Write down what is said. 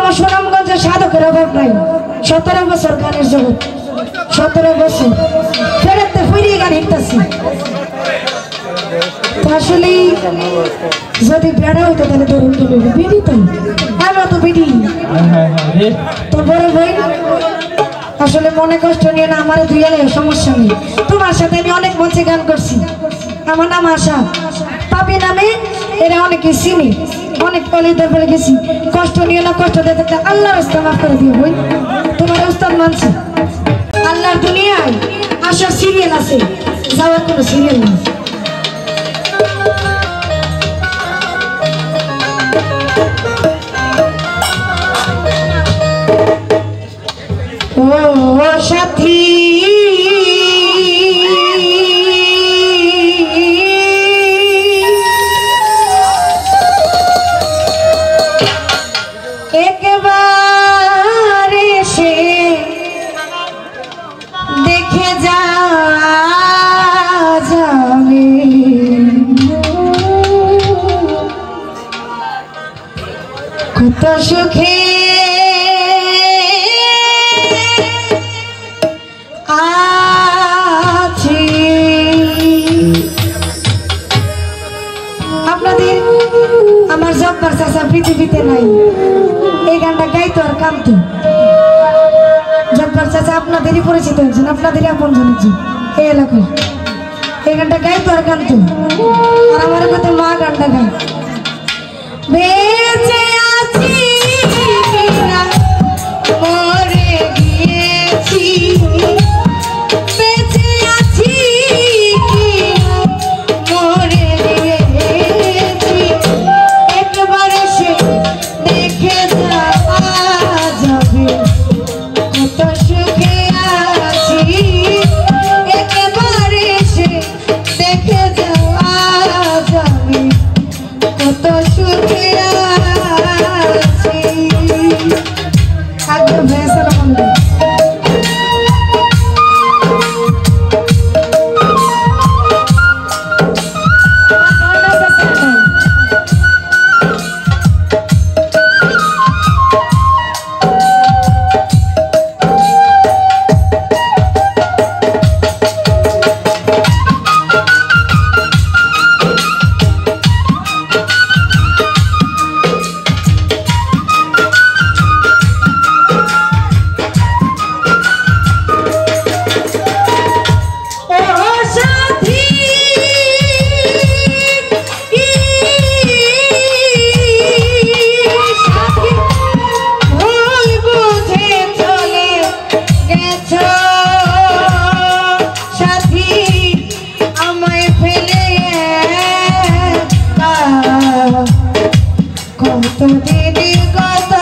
আমার সুনামগঞ্জে সাধকের অভাব নাই। 17 বছর গানের জগৎ, 17 বছর ফেরাতে ফিরিয়ে গান শিখতেছি। আসলে যদি বেড়া হইতো তাহলে ধরুন বেড়ি তো আমরা তো বেড়ি তোর বড় ভাই। আসলে মনে কষ্ট নিয়ে না, আমার দুইয়ালে সমস্যা নেই। তোমার সাথে আমি অনেক মঞ্চে গান করছি। আমার নাম আশা, পাপি নামে এরা অনেকে চিনি, অনেক কলেজের পরে গেছি। কষ্ট নিয়ে না, কষ্ট দিতে থাকলে আল্লাহ রাস্তা মাফ করে দিও বই। তোমার উস্তাদ মানছি। আল্লাহর দুনিয়ায় আসার সিরিয়াল আছে, যাওয়ার কোনো সিরিয়াল নেই। ও সাথী একবার এসে দেখে যা যাবে, কত সুখে আছি। আপনাদের আমার জব্বার চাচা পৃথিবীতে নাই, এই গানটা গাইতো আর কামতো। জব্বার চাচা আপনাদেরই পরিচিত হয়েছেন, আপনাদেরই আপন জানিয়েছি এই এলাকায়। এই গানটা গাইতো আর কামতো। আর আমার কথা মা গানটা গায়, বেঁচে আছি কিনা মরে গিয়েছি, বেঁচে আছি কিনা মরে গিয়েছি, একবার এসে দেখে যাওয়া যাবে, কত সুখে আছি, একবার এসে দেখে যাওয়া যাবে, কত সুখে আছি। আগে ভেসের মন্দির কত দিন কত